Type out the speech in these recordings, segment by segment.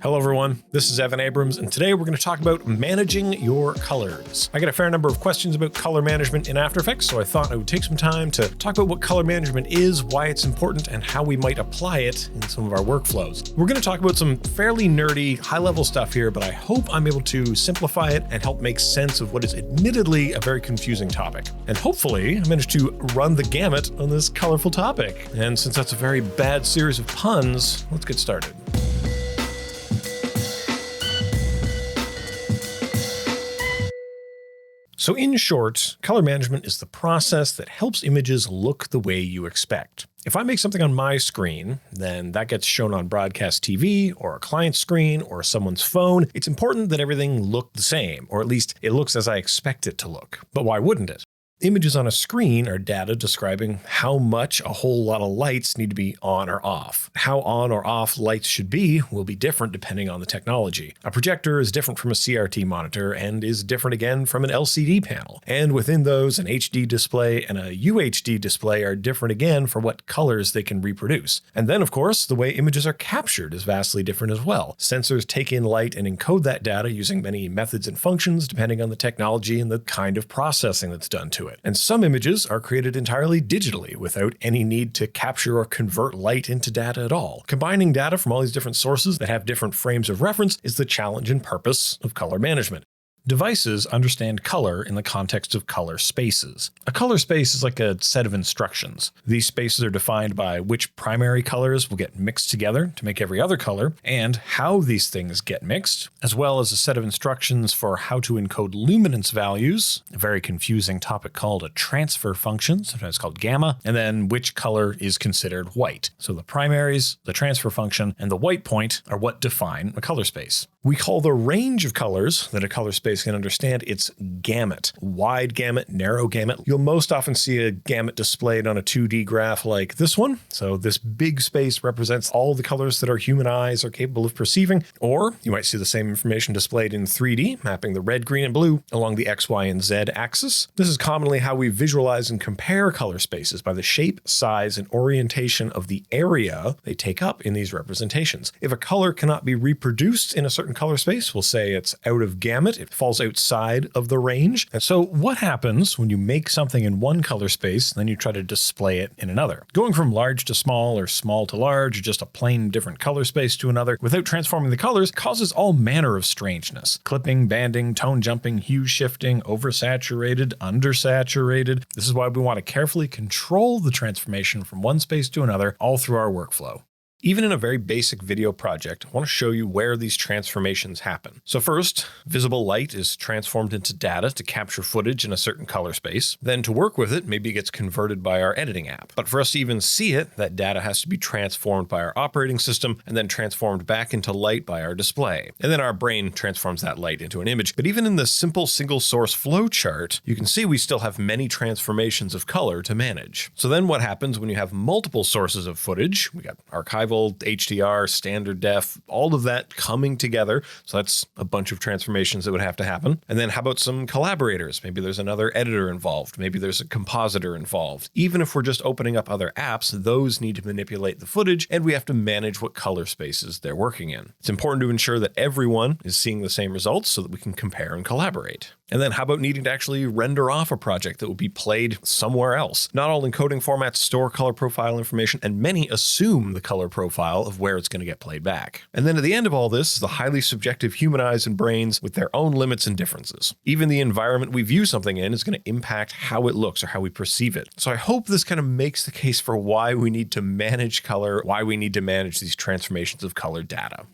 Hello everyone, this is Evan Abrams, and today we're going to talk about managing your colors. I get a fair number of questions about color management in After Effects, so I thought I would take some time to talk about what color management is, why it's important, and how we might apply it in some of our workflows. We're going to talk about some fairly nerdy, high-level stuff here, but I hope I'm able to simplify it and help make sense of what is admittedly a very confusing topic. And hopefully, I managed to run the gamut on this colorful topic. And since that's a very bad series of puns, let's get started. So in short, color management is the process that helps images look the way you expect. If I make something on my screen, then that gets shown on broadcast TV or a client screen or someone's phone. It's important that everything look the same, or at least it looks as I expect it to look. But why wouldn't it? Images on a screen are data describing how much a whole lot of lights need to be on or off. How on or off lights should be will be different depending on the technology. A projector is different from a CRT monitor and is different again from an LCD panel. And within those, an HD display and a UHD display are different again for what colors they can reproduce. And then, of course, the way images are captured is vastly different as well. Sensors take in light and encode that data using many methods and functions depending on the technology and the kind of processing that's done to it. And some images are created entirely digitally without any need to capture or convert light into data at all. Combining data from all these different sources that have different frames of reference is the challenge and purpose of color management. Devices understand color in the context of color spaces. A color space is like a set of instructions. These spaces are defined by which primary colors will get mixed together to make every other color, and how these things get mixed, as well as a set of instructions for how to encode luminance values, a very confusing topic called a transfer function, sometimes called gamma, and then which color is considered white. So the primaries, the transfer function, and the white point are what define a color space. We call the range of colors that a color space can understand its gamut. Wide gamut, narrow gamut. You'll most often see a gamut displayed on a 2D graph like this one. So this big space represents all the colors that our human eyes are capable of perceiving. Or you might see the same information displayed in 3D, mapping the red, green, and blue along the X, Y, and Z axis. This is commonly how we visualize and compare color spaces, by the shape, size, and orientation of the area they take up in these representations. If a color cannot be reproduced in a certain color space, we'll say it's out of gamut. It falls outside of the range. And so what happens when you make something in one color space, and then you try to display it in another? Going from large to small or small to large, or just a plain different color space to another, without transforming the colors, causes all manner of strangeness. Clipping, banding, tone jumping, hue shifting, oversaturated, undersaturated. This is why we want to carefully control the transformation from one space to another all through our workflow. Even in a very basic video project, I want to show you where these transformations happen. So first, visible light is transformed into data to capture footage in a certain color space. Then to work with it, maybe it gets converted by our editing app. But for us to even see it, that data has to be transformed by our operating system and then transformed back into light by our display. And then our brain transforms that light into an image. But even in the simple single source flow chart, you can see we still have many transformations of color to manage. So then what happens when you have multiple sources of footage? We got archival, HDR, standard def, all of that coming together. So that's a bunch of transformations that would have to happen. And then how about some collaborators? Maybe there's another editor involved. Maybe there's a compositor involved. Even if we're just opening up other apps, those need to manipulate the footage, and we have to manage what color spaces they're working in. It's important to ensure that everyone is seeing the same results so that we can compare and collaborate. And then how about needing to actually render off a project that will be played somewhere else? Not all encoding formats store color profile information, and many assume the color profile of where it's going to get played back. And then at the end of all this is the highly subjective human eyes and brains with their own limits and differences. Even the environment we view something in is going to impact how it looks or how we perceive it. So I hope this kind of makes the case for why we need to manage color, why we need to manage these transformations of color data.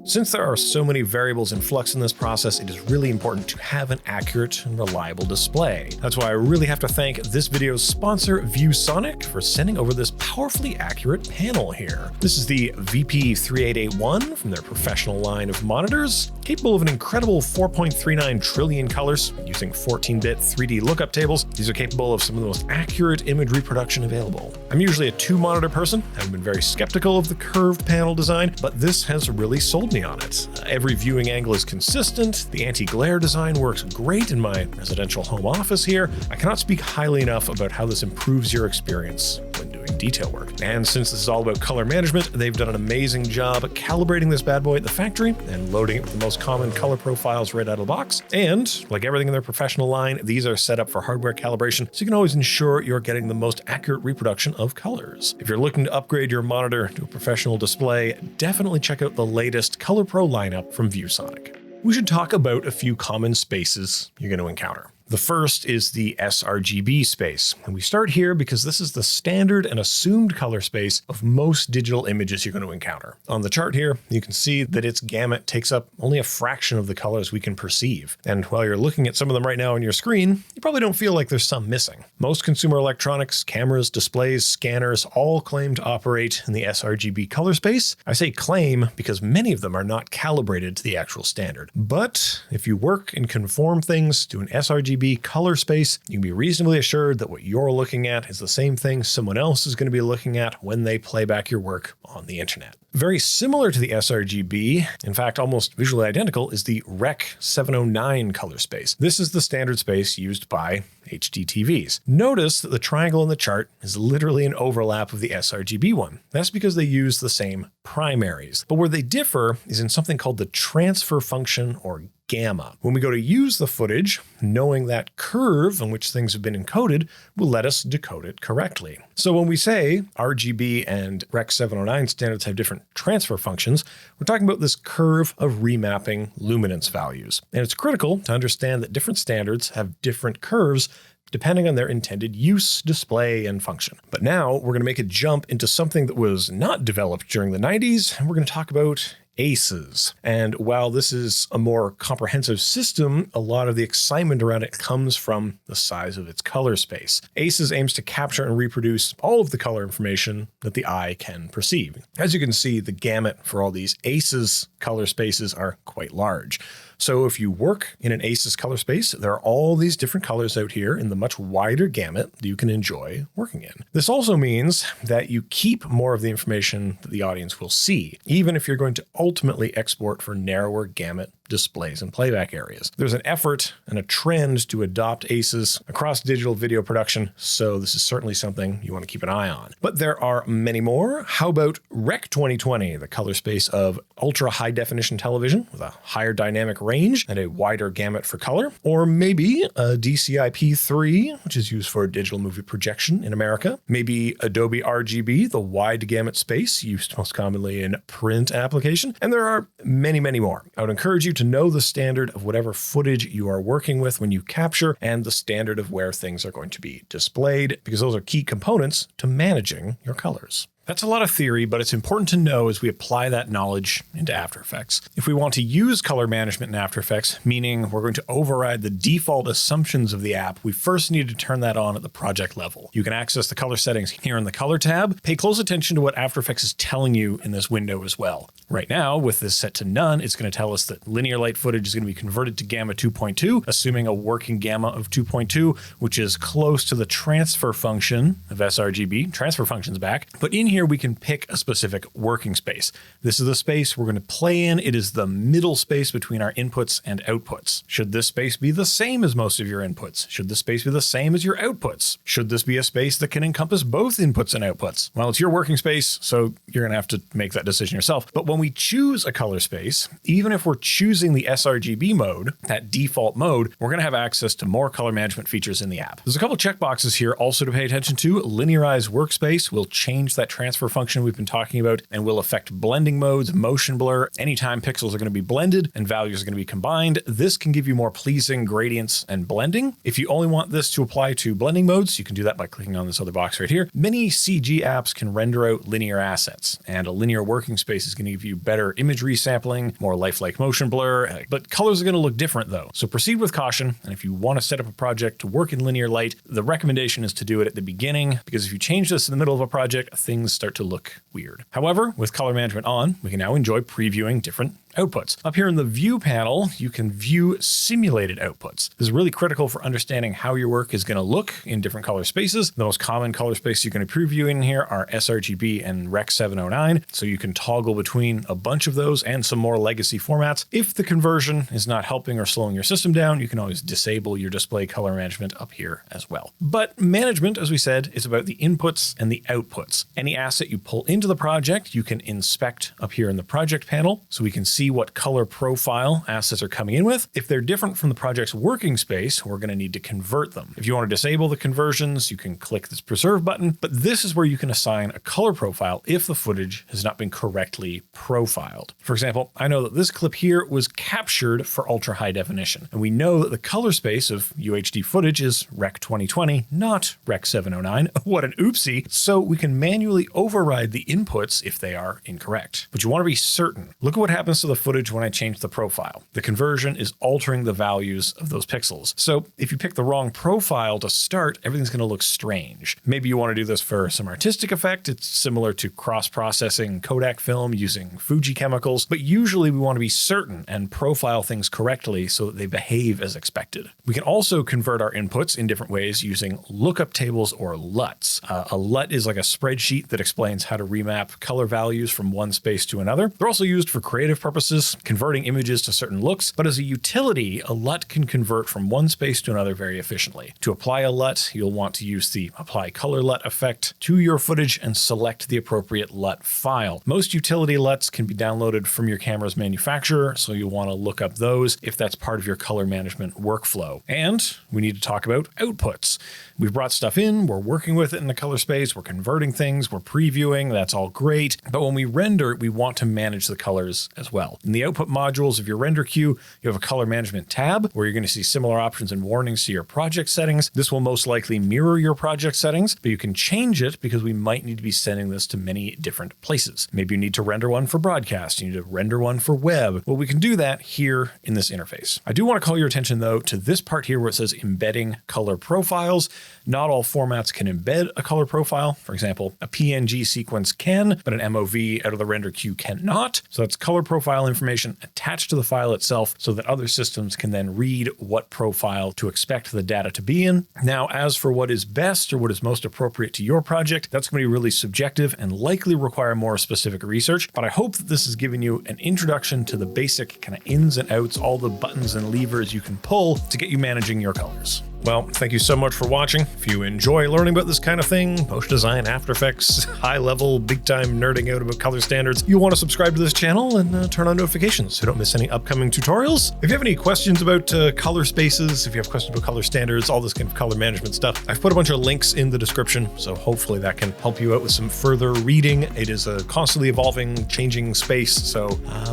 Since there are so many variables in flux in this process, it is really important to have an accurate and reliable display. That's why I really have to thank this video's sponsor, ViewSonic, for sending over this powerfully accurate panel here. This is the VP3881 from their professional line of monitors, capable of an incredible 4.39 trillion colors using 14-bit 3D lookup tables. These are capable of some of the most accurate image reproduction available. I'm usually a 2-monitor person. I've been very skeptical of the curved panel design, but this has really sold me on it. Every viewing angle is consistent. The anti-glare design works great in my residential home office here. I cannot speak highly enough about how this improves your experience when doing detail work. And since this is all about color management, they've done an amazing job calibrating this bad boy at the factory and loading it with the most common color profiles right out of the box. And like everything in their professional line, these are set up for hardware calibration, so you can always ensure you're getting the most accurate reproduction of colors. If you're looking to upgrade your monitor to a professional display, definitely check out the latest Color Pro lineup from ViewSonic. We should talk about a few common spaces you're going to encounter. The first is the sRGB space, and we start here because this is the standard and assumed color space of most digital images you're going to encounter. On the chart here, you can see that its gamut takes up only a fraction of the colors we can perceive. And while you're looking at some of them right now on your screen, you probably don't feel like there's some missing. Most consumer electronics, cameras, displays, scanners all claim to operate in the sRGB color space. I say claim because many of them are not calibrated to the actual standard. But if you work and conform things to an sRGB color space, you can be reasonably assured that what you're looking at is the same thing someone else is going to be looking at when they play back your work on the internet. Very similar to the sRGB, in fact almost visually identical, is the Rec. 709 color space. This is the standard space used by HD TVs. Notice that the triangle in the chart is literally an overlap of the sRGB one. That's because they use the same primaries. But where they differ is in something called the transfer function, or gamma. When we go to use the footage, knowing that curve on which things have been encoded will let us decode it correctly. So when we say RGB and Rec. 709 standards have different transfer functions, we're talking about this curve of remapping luminance values. And it's critical to understand that different standards have different curves depending on their intended use, display, and function. But now we're going to make a jump into something that was not developed during the 90s, and we're going to talk about ACEs. And while this is a more comprehensive system, a lot of the excitement around it comes from the size of its color space. ACEs aims to capture and reproduce all of the color information that the eye can perceive. As you can see, the gamut for all these ACEs color spaces are quite large. So if you work in an ACEs color space, there are all these different colors out here in the much wider gamut that you can enjoy working in. This also means that you keep more of the information that the audience will see, even if you're going to ultimately export for narrower gamut displays and playback areas. There's an effort and a trend to adopt ACEs across digital video production, so this is certainly something you want to keep an eye on. But there are many more. How about Rec. 2020, the color space of ultra high definition television with a higher dynamic range and a wider gamut for color? Or maybe a DCI-P3, which is used for digital movie projection in America. Maybe Adobe RGB, the wide gamut space used most commonly in print application. And there are many, many more. I would encourage you to know the standard of whatever footage you are working with when you capture, and the standard of where things are going to be displayed, because those are key components to managing your colors. That's a lot of theory, but it's important to know as we apply that knowledge into After Effects. If we want to use color management in After Effects, meaning we're going to override the default assumptions of the app, we first need to turn that on at the project level. You can access the color settings here in the Color tab. Pay close attention to what After Effects is telling you in this window as well. Right now, with this set to none, it's going to tell us that linear light footage is going to be converted to gamma 2.2, assuming a working gamma of 2.2, which is close to the transfer function of sRGB. Transfer function's back. But in here, we can pick a specific working space. This is the space we're going to play in. It is the middle space between our inputs and outputs. Should this space be the same as most of your inputs? Should this space be the same as your outputs? Should this be a space that can encompass both inputs and outputs? Well, it's your working space, so you're going to have to make that decision yourself. But when we choose a color space, even if we're choosing the sRGB mode, that default mode, we're going to have access to more color management features in the app. There's a couple checkboxes here also to pay attention to. Linearize workspace will change that transfer function we've been talking about and will affect blending modes, motion blur. Anytime pixels are going to be blended and values are going to be combined, this can give you more pleasing gradients and blending. If you only want this to apply to blending modes, you can do that by clicking on this other box right here. Many CG apps can render out linear assets, and a linear working space is going to give you better image resampling, more lifelike motion blur, but colors are going to look different though. So proceed with caution, and if you want to set up a project to work in linear light, the recommendation is to do it at the beginning, because if you change this in the middle of a project, things start to look weird. However, with color management on, we can now enjoy previewing different outputs. Up here in the view panel, you can view simulated outputs. This is really critical for understanding how your work is going to look in different color spaces. The most common color space you're going to preview in here are sRGB and Rec. 709, so you can toggle between a bunch of those and some more legacy formats. If the conversion is not helping or slowing your system down, you can always disable your display color management up here as well. But management, as we said, is about the inputs and the outputs. Any asset you pull into the project, you can inspect up here in the project panel, so we can see what color profile assets are coming in with. If they're different from the project's working space, we're going to need to convert them. If you want to disable the conversions, you can click this preserve button, but this is where you can assign a color profile if the footage has not been correctly profiled. For example, I know that this clip here was captured for ultra high definition, and we know that the color space of UHD footage is Rec. 2020, not Rec. 709. What an oopsie. So we can manually override the inputs if they are incorrect. But you want to be certain. Look at what happens to the footage when I change the profile. The conversion is altering the values of those pixels. So if you pick the wrong profile to start, everything's going to look strange. Maybe you want to do this for some artistic effect. It's similar to cross-processing Kodak film using Fuji chemicals, but usually we want to be certain and profile things correctly so that they behave as expected. We can also convert our inputs in different ways using lookup tables or LUTs. A LUT is like a spreadsheet that explains how to remap color values from one space to another. They're also used for creative purposes, converting images to certain looks, but as a utility, a LUT can convert from one space to another very efficiently. To apply a LUT, you'll want to use the Apply Color LUT effect to your footage and select the appropriate LUT file. Most utility LUTs can be downloaded from your camera's manufacturer, so you'll want to look up those if that's part of your color management workflow. And we need to talk about outputs. We've brought stuff in, we're working with it in the color space, we're converting things, we're previewing, that's all great. But when we render, we want to manage the colors as well. In the output modules of your render queue, you have a color management tab where you're going to see similar options and warnings to your project settings. This will most likely mirror your project settings, but you can change it because we might need to be sending this to many different places. Maybe you need to render one for broadcast, you need to render one for web. Well, we can do that here in this interface. I do want to call your attention though to this part here where it says embedding color profiles. Not all formats can embed a color profile. For example, a PNG sequence can, but an MOV out of the render queue cannot. So that's color profile information attached to the file itself so that other systems can then read what profile to expect the data to be in. Now, as for what is best or what is most appropriate to your project, that's going to be really subjective and likely require more specific research. But I hope that this has given you an introduction to the basic kind of ins and outs, all the buttons and levers you can pull to get you managing your colors. Well, thank you so much for watching. If you enjoy learning about this kind of thing, motion design, After Effects, high level, big time nerding out about color standards, you'll want to subscribe to this channel and turn on notifications so you don't miss any upcoming tutorials. If you have any questions about color spaces, if you have questions about color standards, all this kind of color management stuff, I've put a bunch of links in the description, so hopefully that can help you out with some further reading. It is a constantly evolving, changing space, so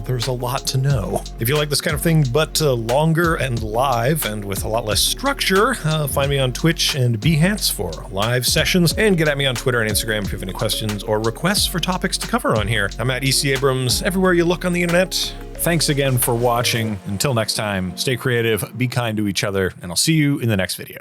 there's a lot to know. If you like this kind of thing, but longer and live and with a lot less structure, find me on Twitch and Behance for live sessions, and get at me on Twitter and Instagram if you have any questions or requests for topics to cover on here. I'm at EC Abrams everywhere you look on the internet. Thanks again for watching. Until next time, stay creative, be kind to each other, and I'll see you in the next video.